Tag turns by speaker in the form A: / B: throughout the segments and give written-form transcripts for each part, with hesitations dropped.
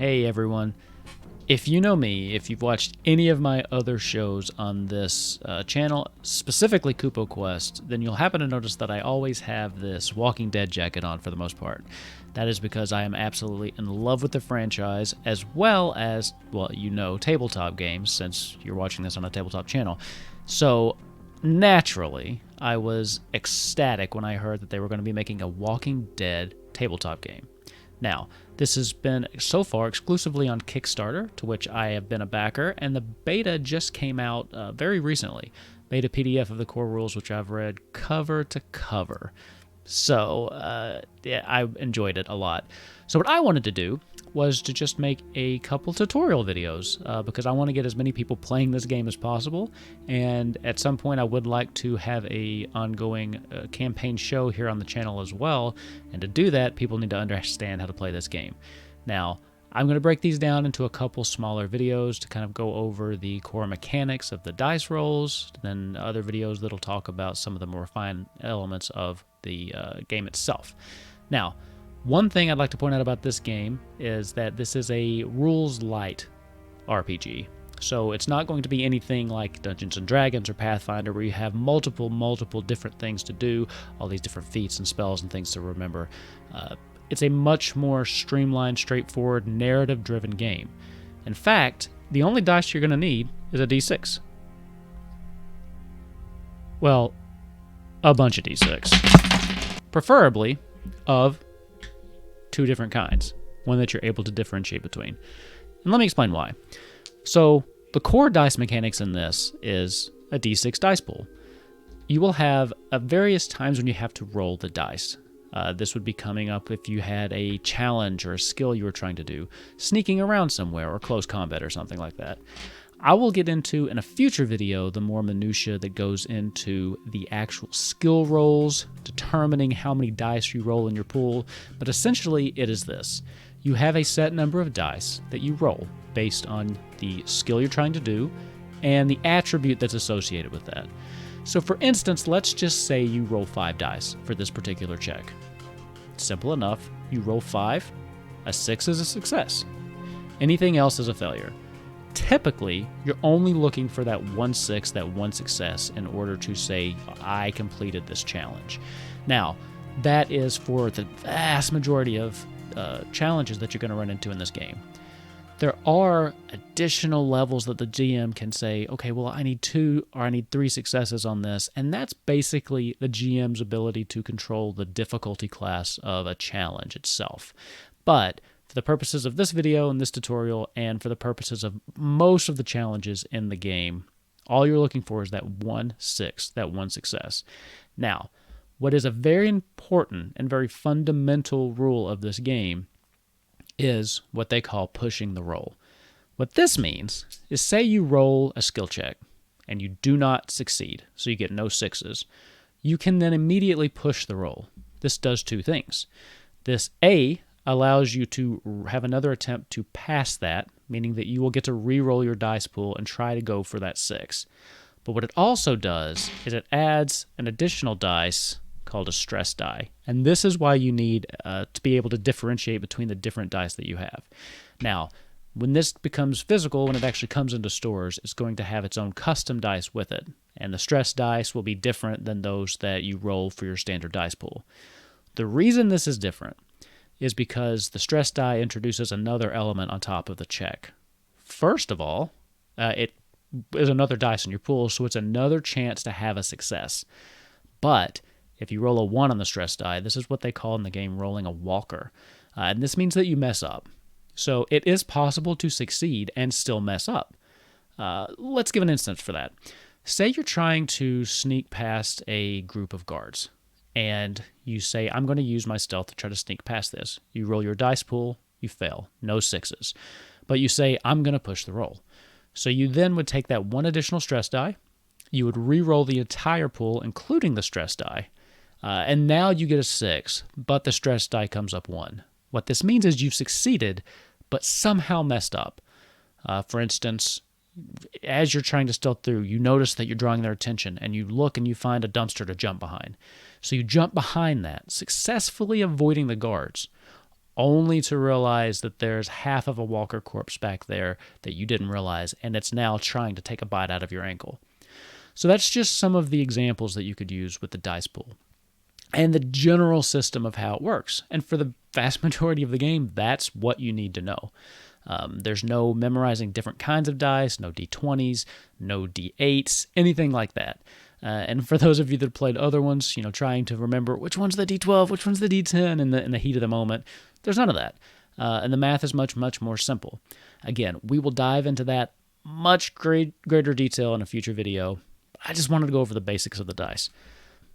A: Hey everyone. If you know me, if you've watched any of my other shows on this channel, specifically Kupo Quest, then you'll happen to notice that I always have this Walking Dead jacket on for the most part. That is because I am absolutely in love with the franchise, as well as, well, you know, tabletop games, since you're watching this on a tabletop channel. So, naturally, I was ecstatic when I heard that they were going to be making a Walking Dead tabletop game. Now, this has been so far exclusively on Kickstarter, to which I have been a backer, and the beta just came out very recently. Beta PDF of the core rules, which I've read cover to cover. So, yeah, I enjoyed it a lot. So what I wanted to do was to just make a couple tutorial videos because I want to get as many people playing this game as possible, and at some point I would like to have a ongoing campaign show here on the channel as well, and to do that people need to understand how to play this game. Now, I'm going to break these down into a couple smaller videos to kind of go over the core mechanics of the dice rolls, then other videos that'll talk about some of the more refined elements of the game itself. Now, one thing I'd like to point out about this game is that this is a rules light RPG. So it's not going to be anything like Dungeons & Dragons or Pathfinder where you have multiple different things to do, all these different feats and spells and things to remember. It's a much more streamlined, straightforward, narrative-driven game. In fact, the only dice you're going to need is a D6. Well, a bunch of D6. Preferably of two different kinds, one that you're able to differentiate between. And let me explain why. So the core dice mechanics in this is a D6 dice pool. You will have various times when you have to roll the dice. This would be coming up if you had a challenge or a skill you were trying to do, sneaking around somewhere or close combat or something like that. I will get into, in a future video, the more minutia that goes into the actual skill rolls, determining how many dice you roll in your pool, but essentially it is this. You have a set number of dice that you roll based on the skill you're trying to do and the attribute that's associated with that. So for instance, let's just say you roll 5 dice for this particular check. Simple enough, you roll 5, a 6 is a success. Anything else is a failure. Typically, you're only looking for that 1/6, that one success, in order to say, I completed this challenge. Now, that is for the vast majority of challenges that you're going to run into in this game. There are additional levels that the GM can say, okay, well, I need 2 or I need 3 successes on this, and that's basically the GM's ability to control the difficulty class of a challenge itself. But for the purposes of this video and this tutorial, and for the purposes of most of the challenges in the game, all you're looking for is that 1/6, that one success. Now, what is a very important and very fundamental rule of this game is what they call pushing the roll. What this means is, say you roll a skill check and you do not succeed, so you get no 6s, you can then immediately push the roll. This does 2 things. This allows you to have another attempt to pass that, meaning that you will get to re-roll your dice pool and try to go for that 6. But what it also does is it adds an additional dice called a stress die. And this is why you need to be able to differentiate between the different dice that you have. Now, when this becomes physical, when it actually comes into stores, it's going to have its own custom dice with it. And the stress dice will be different than those that you roll for your standard dice pool. The reason this is different is because the stress die introduces another element on top of the check. First of all, it is another dice in your pool, so it's another chance to have a success. But if you roll a 1 on the stress die, this is what they call in the game rolling a walker. And this means that you mess up. So it is possible to succeed and still mess up. Let's give an instance for that. Say you're trying to sneak past a group of guards, and you say, I'm going to use my stealth to try to sneak past this. You roll your dice pool, you fail, no 6s. But you say, I'm going to push the roll. So you then would take that 1 additional stress die, you would re-roll the entire pool, including the stress die, and now you get a 6, but the stress die comes up 1. What this means is you've succeeded, but somehow messed up. For instance, as you're trying to stealth through, you notice that you're drawing their attention, and you look and you find a dumpster to jump behind. So you jump behind that, successfully avoiding the guards. only to realize that there's half of a walker corpse back there that you didn't realize, and it's now trying to take a bite out of your ankle. So that's just some of the examples that you could use with the dice pool and the general system of how it works. And for the vast majority of the game, that's what you need to know. There's no memorizing different kinds of dice, no D20s, no D8s, anything like that. And for those of you that played other ones, trying to remember which one's the D12, which one's the D10 in the heat of the moment, there's none of that. And the math is much, much more simple. Again, we will dive into that much greater detail in a future video. I just wanted to go over the basics of the dice.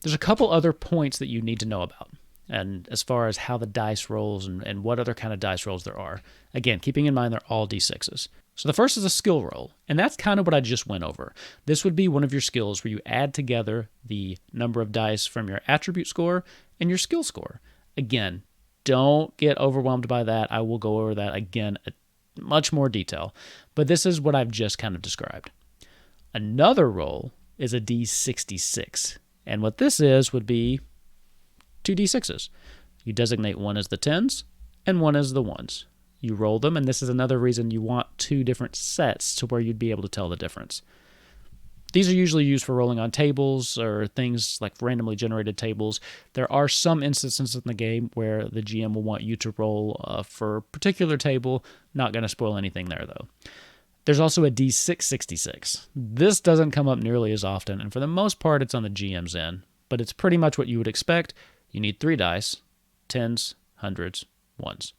A: There's a couple other points that you need to know about, and as far as how the dice rolls and what other kind of dice rolls there are. Again, keeping in mind they're all D6s. So the first is a skill roll, and that's kind of what I just went over. This would be one of your skills where you add together the number of dice from your attribute score and your skill score. Again, don't get overwhelmed by that. I will go over that again in much more detail, but this is what I've just kind of described. Another roll is a D66, and what this is would be 2 D6s. You designate one as the 10s and one as the 1s. You roll them, and this is another reason you want 2 different sets to where you'd be able to tell the difference. These are usually used for rolling on tables or things like randomly generated tables. There are some instances in the game where the GM will want you to roll for a particular table. Not going to spoil anything there, though. There's also a D666. This doesn't come up nearly as often, and for the most part, it's on the GM's end, but it's pretty much what you would expect. You need 3 dice, 10s, 100s, 1s.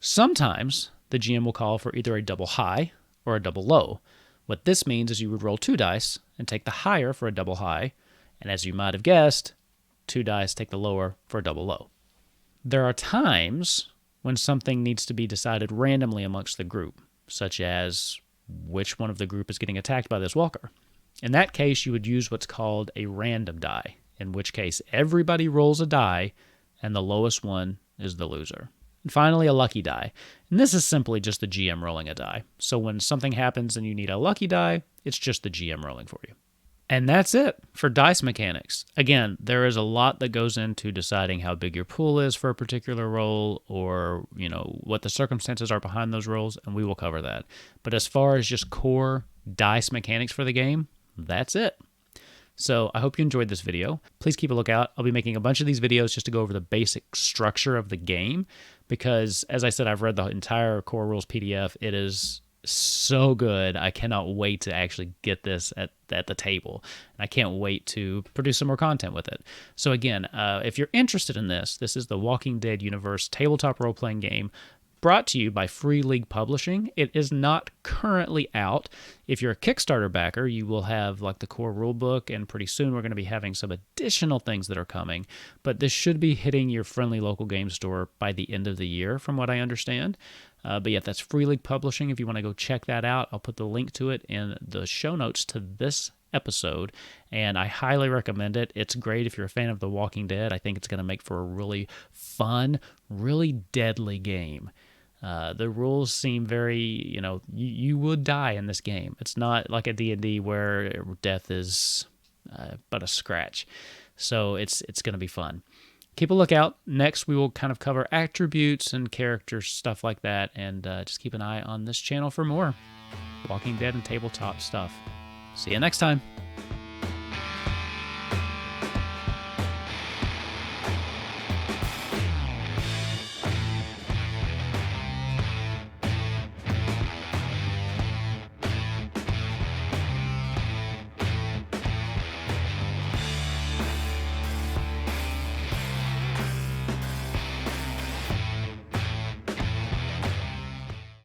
A: Sometimes the GM will call for either a double high or a double low. What this means is you would roll 2 dice and take the higher for a double high, and as you might have guessed, 2 dice take the lower for a double low. There are times when something needs to be decided randomly amongst the group, such as which one of the group is getting attacked by this walker. In that case, you would use what's called a random die, in which case everybody rolls a die, and the lowest one is the loser. And finally, a lucky die. And this is simply just the GM rolling a die. So when something happens and you need a lucky die, it's just the GM rolling for you. And that's it for dice mechanics. Again, there is a lot that goes into deciding how big your pool is for a particular roll, or, what the circumstances are behind those rolls, and we will cover that. But as far as just core dice mechanics for the game, that's it. So I hope you enjoyed this video. Please keep a lookout. I'll be making a bunch of these videos just to go over the basic structure of the game, because, as I said, I've read the entire Core Rules PDF. It is so good. I cannot wait to actually get this at the table, and I can't wait to produce some more content with it. So again, if you're interested in this is the Walking Dead universe tabletop role-playing game brought to you by Free League Publishing. It is not currently out. If you're a Kickstarter backer, you will have the core rulebook, and pretty soon we're going to be having some additional things that are coming. But this should be hitting your friendly local game store by the end of the year, from what I understand. But yeah, that's Free League Publishing. If you want to go check that out, I'll put the link to it in the show notes to this episode, and I highly recommend it. It's great if you're a fan of The Walking Dead. I think it's going to make for a really fun, really deadly game. The rules seem very, you would die in this game. It's not like a D&D where death is but a scratch. So it's going to be fun. Keep a lookout. Next, we will kind of cover attributes and characters, stuff like that, and just keep an eye on this channel for more Walking Dead and tabletop stuff. See you next time.